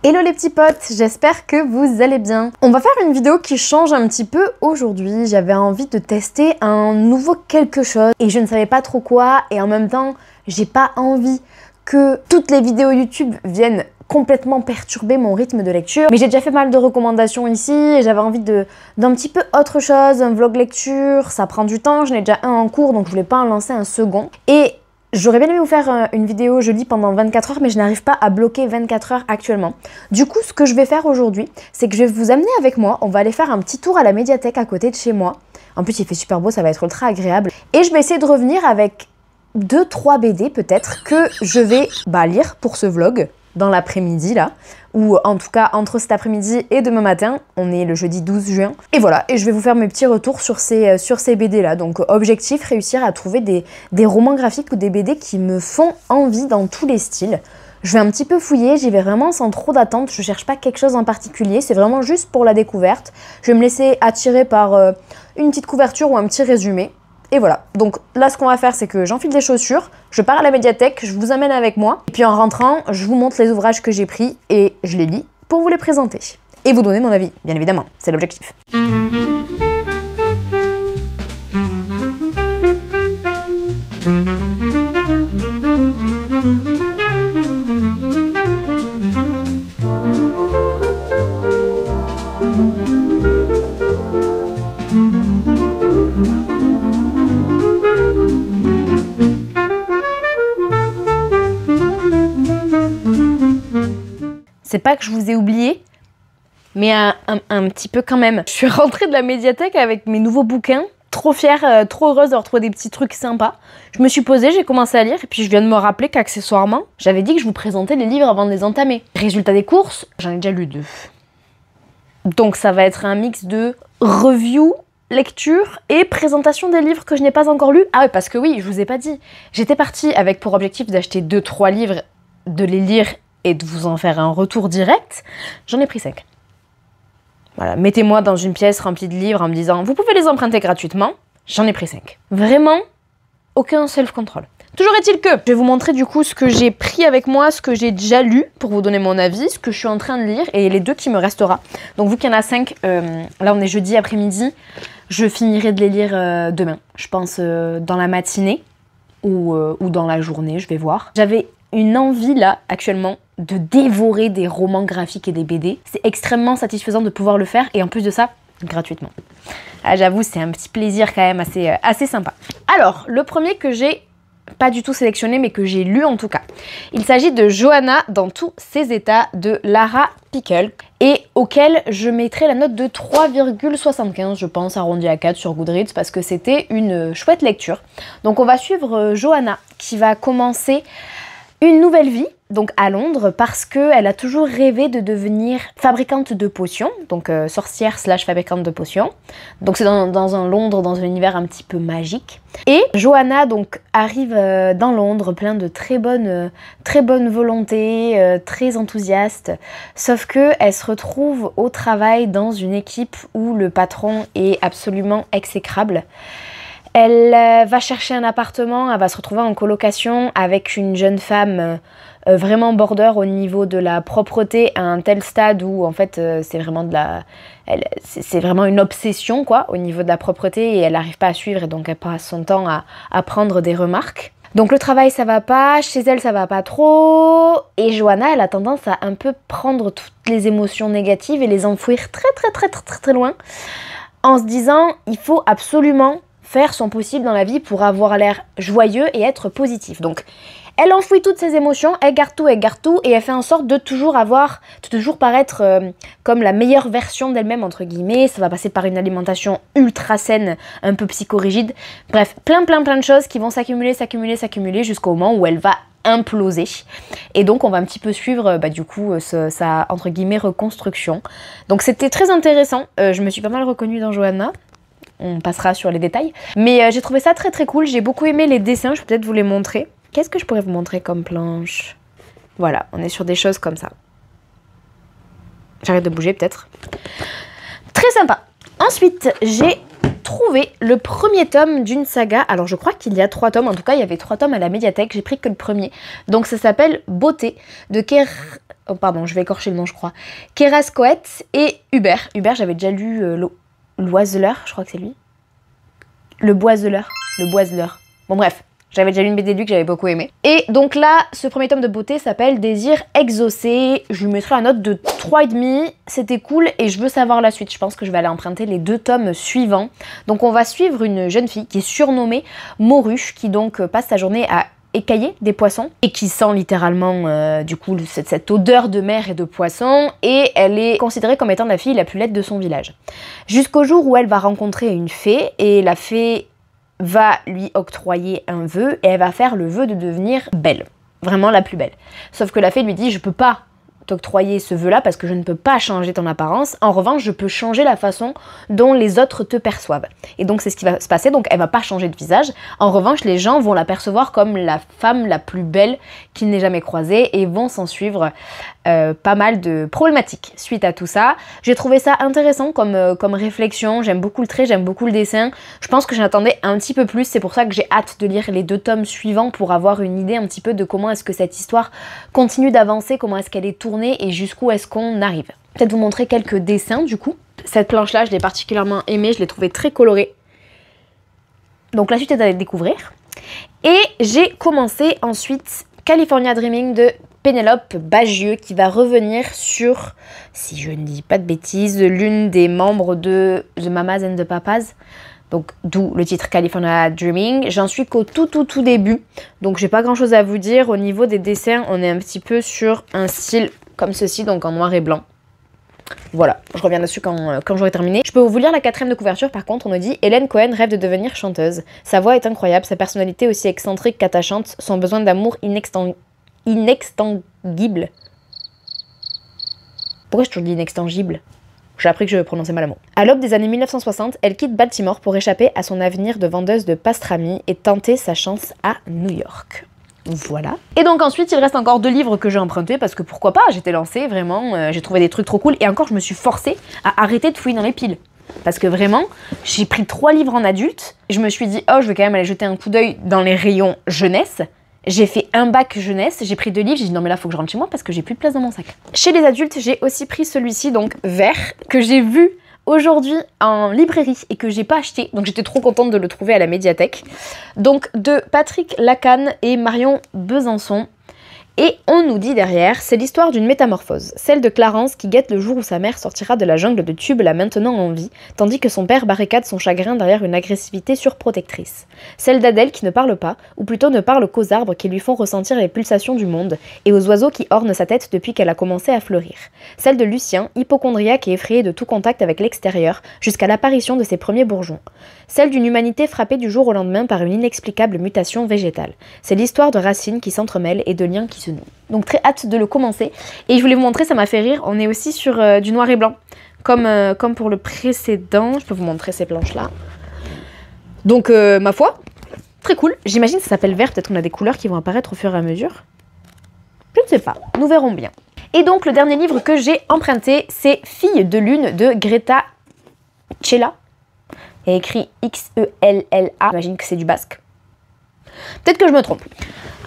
Hello les petits potes, j'espère que vous allez bien. On va faire une vidéo qui change un petit peu aujourd'hui. J'avais envie de tester un nouveau quelque chose et je ne savais pas trop quoi, et en même temps j'ai pas envie que toutes les vidéos YouTube viennent complètement perturber mon rythme de lecture. Mais j'ai déjà fait mal de recommandations ici et j'avais envie d'un petit peu autre chose, un vlog lecture, ça prend du temps, j'en ai déjà un en cours donc je voulais pas en lancer un second. Et j'aurais bien aimé vous faire une vidéo je lis pendant 24 heures, mais je n'arrive pas à bloquer 24 heures actuellement. Du coup, ce que je vais faire aujourd'hui, c'est que je vais vous amener avec moi. On va aller faire un petit tour à la médiathèque à côté de chez moi. En plus, il fait super beau, ça va être ultra agréable. Et je vais essayer de revenir avec 2-3 BD peut-être que je vais lire pour ce vlog dans l'après-midi là, ou en tout cas entre cet après-midi et demain matin. On est le jeudi 12 juin. Et voilà, et je vais vous faire mes petits retours sur ces BD là. Donc objectif, réussir à trouver des romans graphiques ou des BD qui me font envie dans tous les styles. Je vais un petit peu fouiller, j'y vais vraiment sans trop d'attente, je cherche pas quelque chose en particulier, c'est vraiment juste pour la découverte. Je vais me laisser attirer par une petite couverture ou un petit résumé. Et voilà, donc là ce qu'on va faire, c'est que j'enfile des chaussures, je pars à la médiathèque, je vous amène avec moi, et puis en rentrant, je vous montre les ouvrages que j'ai pris et je les lis pour vous les présenter. Et vous donner mon avis, bien évidemment, c'est l'objectif. C'est pas que je vous ai oublié, mais un petit peu quand même. Je suis rentrée de la médiathèque avec mes nouveaux bouquins, trop fière, trop heureuse de retrouver des petits trucs sympas. Je me suis posée, j'ai commencé à lire, et puis je viens de me rappeler qu'accessoirement, j'avais dit que je vous présentais les livres avant de les entamer. Résultat des courses, j'en ai déjà lu 2. Donc ça va être un mix de review, lecture et présentation des livres que je n'ai pas encore lus. Ah ouais, parce que oui, je vous ai pas dit. J'étais partie avec pour objectif d'acheter 2-3 livres, de les lire et de vous en faire un retour direct. J'en ai pris 5. Voilà, mettez-moi dans une pièce remplie de livres en me disant « Vous pouvez les emprunter gratuitement ». J'en ai pris 5. Vraiment, aucun self-control. Toujours est-il que je vais vous montrer du coup ce que j'ai pris avec moi, ce que j'ai déjà lu pour vous donner mon avis, ce que je suis en train de lire et les 2 qui me restera. Donc vous qu'il y en a 5, là on est jeudi après-midi, je finirai de les lire demain. Je pense dans la matinée ou dans la journée, je vais voir. J'avais une envie là actuellement de dévorer des romans graphiques et des BD. C'est extrêmement satisfaisant de pouvoir le faire et en plus de ça, gratuitement. Ah, j'avoue, c'est un petit plaisir quand même assez sympa. Alors, le premier que j'ai pas du tout sélectionné mais que j'ai lu en tout cas. Il s'agit de Johanna dans tous ses états de Lara Pickle et auquel je mettrai la note de 3,75 je pense, arrondi à 4 sur Goodreads parce que c'était une chouette lecture. Donc on va suivre Johanna qui va commencer une nouvelle vie, donc à Londres, parce qu'elle a toujours rêvé de devenir fabricante de potions, donc sorcière / fabricante de potions. Donc c'est dans un Londres, dans un univers un petit peu magique. Et Johanna donc arrive dans Londres, plein de très bonne volonté, très enthousiaste, sauf que elle se retrouve au travail dans une équipe où le patron est absolument exécrable. Elle va chercher un appartement, elle va se retrouver en colocation avec une jeune femme vraiment border au niveau de la propreté à un tel stade où en fait c'est vraiment c'est vraiment une obsession quoi au niveau de la propreté et elle n'arrive pas à suivre et donc elle passe son temps à prendre des remarques. Donc le travail ça va pas, chez elle ça va pas trop et Johanna elle a tendance à un peu prendre toutes les émotions négatives et les enfouir très loin en se disant il faut absolument faire son possible dans la vie pour avoir l'air joyeux et être positif. Donc, elle enfouit toutes ses émotions, elle garde tout et elle fait en sorte de toujours paraître comme la meilleure version d'elle-même, entre guillemets. Ça va passer par une alimentation ultra saine, un peu psychorigide. Bref, plein de choses qui vont s'accumuler jusqu'au moment où elle va imploser. Et donc, on va un petit peu suivre, du coup, sa, entre guillemets, reconstruction. Donc, c'était très intéressant. Je me suis pas mal reconnue dans Johanna. On passera sur les détails. Mais j'ai trouvé ça très cool. J'ai beaucoup aimé les dessins. Je vais peut-être vous les montrer. Qu'est-ce que je pourrais vous montrer comme planche? Voilà, on est sur des choses comme ça. J'arrête de bouger peut-être. Très sympa. Ensuite, j'ai trouvé le premier tome d'une saga. Alors je crois qu'il y a 3 tomes. En tout cas, il y avait 3 tomes à la médiathèque. J'ai pris que le premier. Donc ça s'appelle Beauté de Oh pardon, je vais écorcher le nom je crois. Kerascoët et Hubert. Hubert, j'avais déjà lu l'Oiseleur, je crois que c'est lui. Le Boiseleur. Bon bref, j'avais déjà lu une BD de lui que j'avais beaucoup aimé. Et donc là, ce premier tome de beauté s'appelle Désir exaucé. Je lui mettrai la note de 3,5. C'était cool et je veux savoir la suite. Je pense que je vais aller emprunter les 2 tomes suivants. Donc on va suivre une jeune fille qui est surnommée Moruche, qui donc passe sa journée à écailler des poissons et qui sent littéralement du coup cette odeur de mer et de poisson, et elle est considérée comme étant la fille la plus laide de son village. Jusqu'au jour où elle va rencontrer une fée et la fée va lui octroyer un vœu et elle va faire le vœu de devenir belle, vraiment la plus belle. Sauf que la fée lui dit je peux pas t'octroyer ce vœu-là parce que je ne peux pas changer ton apparence. En revanche, je peux changer la façon dont les autres te perçoivent. Et donc, c'est ce qui va se passer. Donc, elle va pas changer de visage. En revanche, les gens vont la percevoir comme la femme la plus belle qu'ils n'aient jamais croisée et vont s'en suivre pas mal de problématiques suite à tout ça. J'ai trouvé ça intéressant comme réflexion. J'aime beaucoup le trait, j'aime beaucoup le dessin. Je pense que j'en attendais un petit peu plus. C'est pour ça que j'ai hâte de lire les 2 tomes suivants pour avoir une idée un petit peu de comment est-ce que cette histoire continue d'avancer, comment est-ce qu'elle est tournée et jusqu'où est-ce qu'on arrive. Peut-être vous montrer quelques dessins du coup. Cette planche-là, je l'ai particulièrement aimée, je l'ai trouvée très colorée. Donc la suite est à découvrir. Et j'ai commencé ensuite California Dreaming de Pénélope Bagieux qui va revenir sur, si je ne dis pas de bêtises, l'une des membres de The Mamas and the Papas. Donc d'où le titre California Dreaming. J'en suis qu'au tout début. Donc j'ai pas grand chose à vous dire. Au niveau des dessins, on est un petit peu sur un style comme ceci, donc en noir et blanc. Voilà, je reviens dessus quand j'aurai terminé. Je peux vous lire la 4e de couverture, par contre, on nous dit « Hélène Cohen rêve de devenir chanteuse. Sa voix est incroyable, sa personnalité aussi excentrique qu'attachante, son besoin d'amour inextinguible. » Pourquoi je te dis inextinguible? J'ai appris que je prononçais mal le mot. À l'aube des années 1960, elle quitte Baltimore pour échapper à son avenir de vendeuse de pastrami et tenter sa chance à New York. Voilà. Et donc ensuite, il reste encore 2 livres que j'ai empruntés parce que pourquoi pas, j'étais lancée, vraiment, j'ai trouvé des trucs trop cool. Et encore, je me suis forcée à arrêter de fouiller dans les piles. Parce que vraiment, j'ai pris 3 livres en adulte. Je me suis dit, oh, je vais quand même aller jeter un coup d'œil dans les rayons jeunesse. J'ai fait un bac jeunesse, j'ai pris 2 livres, j'ai dit non mais là faut que je rentre chez moi parce que j'ai plus de place dans mon sac. Chez les adultes, j'ai aussi pris celui-ci, donc vert, que j'ai vu aujourd'hui en librairie et que j'ai pas acheté, donc j'étais trop contente de le trouver à la médiathèque. Donc de Patrick Lacan et Marion Besançon. Et on nous dit derrière, c'est l'histoire d'une métamorphose, celle de Clarence qui guette le jour où sa mère sortira de la jungle de tubes la maintenant en vie, tandis que son père barricade son chagrin derrière une agressivité surprotectrice. Celle d'Adèle qui ne parle pas, ou plutôt ne parle qu'aux arbres qui lui font ressentir les pulsations du monde, et aux oiseaux qui ornent sa tête depuis qu'elle a commencé à fleurir. Celle de Lucien, hypocondriaque et effrayé de tout contact avec l'extérieur, jusqu'à l'apparition de ses premiers bourgeons. Celle d'une humanité frappée du jour au lendemain par une inexplicable mutation végétale. C'est l'histoire de racines qui s'entremêlent et de liens qui se nouent. Donc très hâte de le commencer. Et je voulais vous montrer, ça m'a fait rire, on est aussi sur du noir et blanc, comme pour le précédent. Je peux vous montrer ces planches-là. Donc ma foi, très cool. J'imagine que ça s'appelle vert, peut-être qu'on a des couleurs qui vont apparaître au fur et à mesure. Je ne sais pas, nous verrons bien. Et donc le dernier livre que j'ai emprunté, c'est Fille de lune de Greta Chela. Il y a écrit X-E-L-L-A, j'imagine que c'est du basque. Peut-être que je me trompe.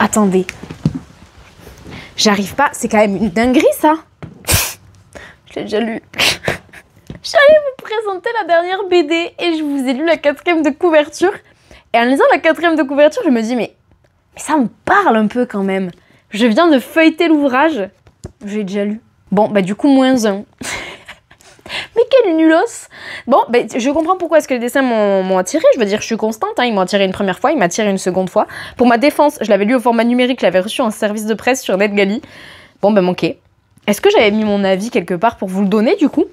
Attendez. J'arrive pas, c'est quand même une dinguerie ça. Je l'ai déjà lu. J'allais vous présenter la dernière BD et je vous ai lu la 4e de couverture. Et en lisant la 4e de couverture, je me dis mais ça me parle un peu quand même. Je viens de feuilleter l'ouvrage. J'ai déjà lu. Bon, bah du coup, -1. Mais quel nulos! Bon, ben, je comprends pourquoi est-ce que les dessins m'ont attiré. Je veux dire, je suis constante, hein. Ils m'ont attiré une première fois, ils m'attirent une seconde fois. Pour ma défense, je l'avais lu au format numérique, je l'avais reçu en service de presse sur NetGalley. Bon, ben, manqué. Est-ce que j'avais mis mon avis quelque part pour vous le donner, du coup?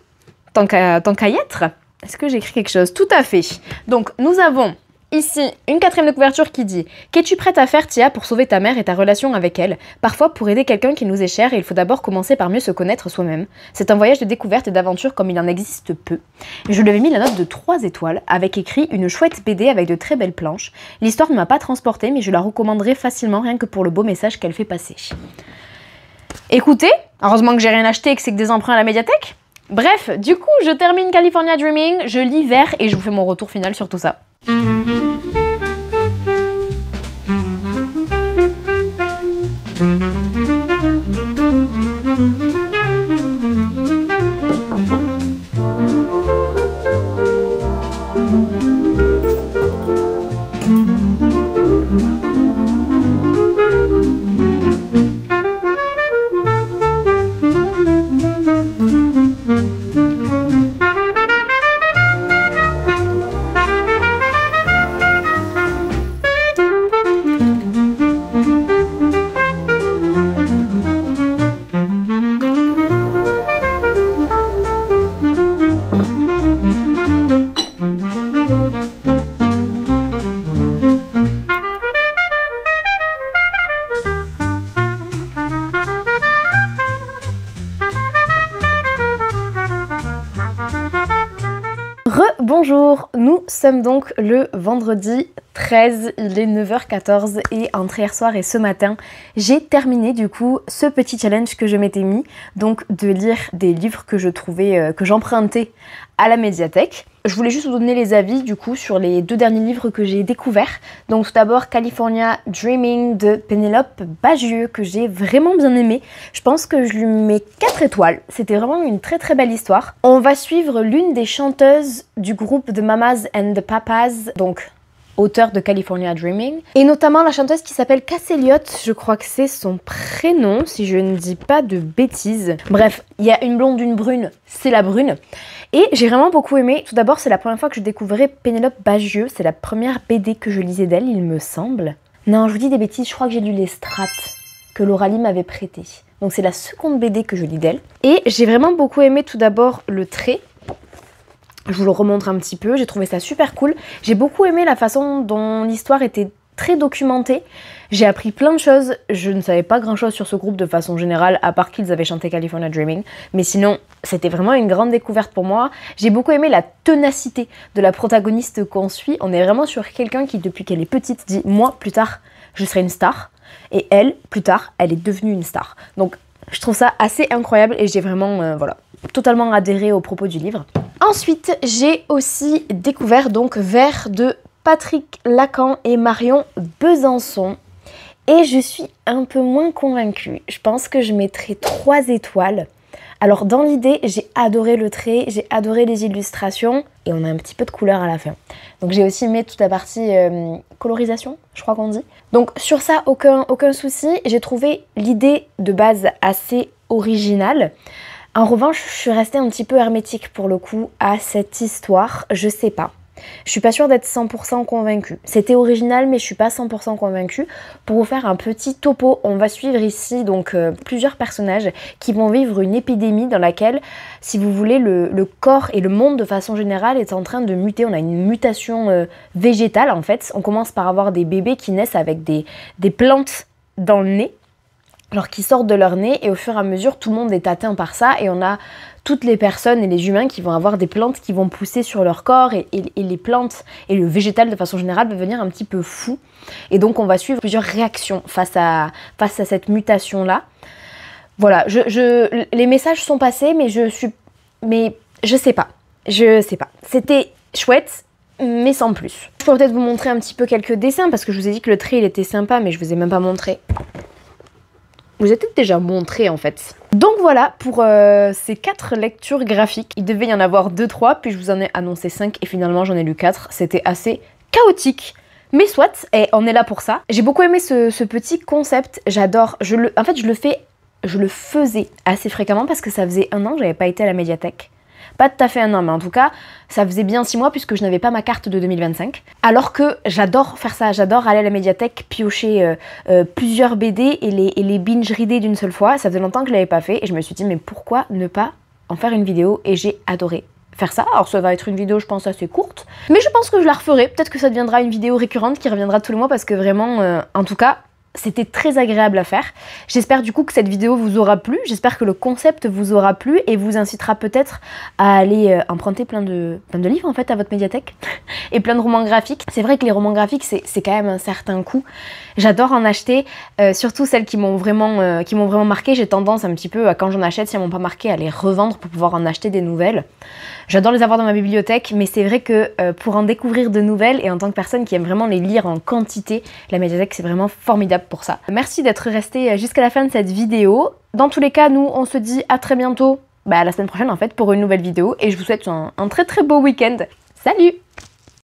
Tant qu'à y être? Est-ce que j'ai écrit quelque chose? Tout à fait. Donc, nous avons ici une 4e de couverture qui dit « Qu'es-tu prête à faire, Tia, pour sauver ta mère et ta relation avec elle? Parfois, pour aider quelqu'un qui nous est cher, il faut d'abord commencer par mieux se connaître soi-même. C'est un voyage de découverte et d'aventure comme il en existe peu. » Je lui avais mis la note de 3 étoiles, avec écrit « Une chouette BD avec de très belles planches. L'histoire ne m'a pas transportée, mais je la recommanderais facilement rien que pour le beau message qu'elle fait passer. » Écoutez, heureusement que j'ai rien acheté et que c'est que des emprunts à la médiathèque. Bref, du coup, je termine California Dreaming, je lis vert et je vous fais mon retour final sur tout ça. Bonjour, nous sommes donc le vendredi 13, il est 9h14 et entre hier soir et ce matin, j'ai terminé du coup ce petit challenge que je m'étais mis, donc de lire des livres que je trouvais, que j'empruntais à la médiathèque. Je voulais juste vous donner les avis du coup sur les 2 derniers livres que j'ai découverts. Donc tout d'abord California Dreaming de Pénélope Bagieux que j'ai vraiment bien aimé. Je pense que je lui mets 4 étoiles. C'était vraiment une très très belle histoire. On va suivre l'une des chanteuses du groupe The Mamas and the Papas, donc auteur de California Dreaming, et notamment la chanteuse qui s'appelle Cass Elliot, je crois que c'est son prénom, si je ne dis pas de bêtises. Bref, il y a une blonde, une brune, c'est la brune. Et j'ai vraiment beaucoup aimé. Tout d'abord, c'est la première fois que je découvrais Pénélope Bagieux, c'est la première BD que je lisais d'elle, il me semble. Non, je vous dis des bêtises, je crois que j'ai lu les Strates que Lauralie m'avait prêté. Donc c'est la seconde BD que je lis d'elle. Et j'ai vraiment beaucoup aimé tout d'abord le trait. Je vous le remontre un petit peu, j'ai trouvé ça super cool. J'ai beaucoup aimé la façon dont l'histoire était très documentée. J'ai appris plein de choses. Je ne savais pas grand chose sur ce groupe de façon générale, à part qu'ils avaient chanté California Dreaming. Mais sinon, c'était vraiment une grande découverte pour moi. J'ai beaucoup aimé la ténacité de la protagoniste qu'on suit. On est vraiment sur quelqu'un qui, depuis qu'elle est petite, dit « moi, plus tard, je serai une star ». Et elle, plus tard, elle est devenue une star. Donc, je trouve ça assez incroyable et j'ai vraiment, voilà, totalement adhéré aux propos du livre. Ensuite, j'ai aussi découvert donc Vers de Patrick Lacan et Marion Besançon. Et je suis un peu moins convaincue. Je pense que je mettrai 3 étoiles. Alors dans l'idée, j'ai adoré le trait, j'ai adoré les illustrations et on a un petit peu de couleur à la fin. Donc j'ai aussi mis toute la partie colorisation, je crois qu'on dit. Donc sur ça, aucun souci. J'ai trouvé l'idée de base assez originale. En revanche, je suis restée un petit peu hermétique pour le coup à cette histoire, je sais pas. Je suis pas sûre d'être 100% convaincue. C'était original mais je suis pas 100% convaincue. Pour vous faire un petit topo, on va suivre ici donc plusieurs personnages qui vont vivre une épidémie dans laquelle, si vous voulez, le corps et le monde de façon générale est en train de muter. On a une mutation végétale en fait. On commence par avoir des bébés qui naissent avec des plantes dans le nez. Alors qui sortent de leur nez et au fur et à mesure tout le monde est atteint par ça et on a toutes les personnes et les humains qui vont avoir des plantes qui vont pousser sur leur corps et les plantes et le végétal de façon générale va devenir un petit peu fou et donc on va suivre plusieurs réactions face à cette mutation là. Voilà, les messages sont passés mais je sais pas, c'était chouette mais sans plus. Je pourrais peut-être vous montrer un petit peu quelques dessins parce que je vous ai dit que le trait il était sympa mais je vous ai même pas montré. Vous êtes déjà montré en fait. Donc voilà pour ces 4 lectures graphiques. Il devait y en avoir 2-3, puis je vous en ai annoncé 5 et finalement j'en ai lu 4. C'était assez chaotique. Mais soit, et on est là pour ça. J'ai beaucoup aimé ce petit concept, j'adore. En fait je le faisais assez fréquemment parce que ça faisait 1 an que j'avais pas été à la médiathèque. Pas tout à fait 1 an, mais en tout cas, ça faisait bien 6 mois puisque je n'avais pas ma carte de 2025. Alors que j'adore faire ça, j'adore aller à la médiathèque, piocher plusieurs BD et les binge-reader d'une seule fois. Ça faisait longtemps que je l'avais pas fait et je me suis dit mais pourquoi ne pas en faire une vidéo et j'ai adoré faire ça. Alors ça va être une vidéo je pense assez courte, mais je pense que je la referai. Peut-être que ça deviendra une vidéo récurrente qui reviendra tous les mois parce que vraiment, en tout cas, c'était très agréable à faire. J'espère du coup que cette vidéo vous aura plu, j'espère que le concept vous aura plu et vous incitera peut-être à aller emprunter plein de livres en fait à votre médiathèque et plein de romans graphiques. C'est vrai que les romans graphiques c'est quand même un certain coût. J'adore en acheter, surtout celles qui m'ont vraiment marqué. J'ai tendance un petit peu à quand j'en achète, si elles m'ont pas marqué, à les revendre pour pouvoir en acheter des nouvelles. J'adore les avoir dans ma bibliothèque, mais c'est vrai que pour en découvrir de nouvelles et en tant que personne qui aime vraiment les lire en quantité, la médiathèque c'est vraiment formidable pour ça. Merci d'être resté jusqu'à la fin de cette vidéo. Dans tous les cas, nous on se dit à très bientôt, la semaine prochaine en fait, pour une nouvelle vidéo et je vous souhaite un très très beau week-end. Salut!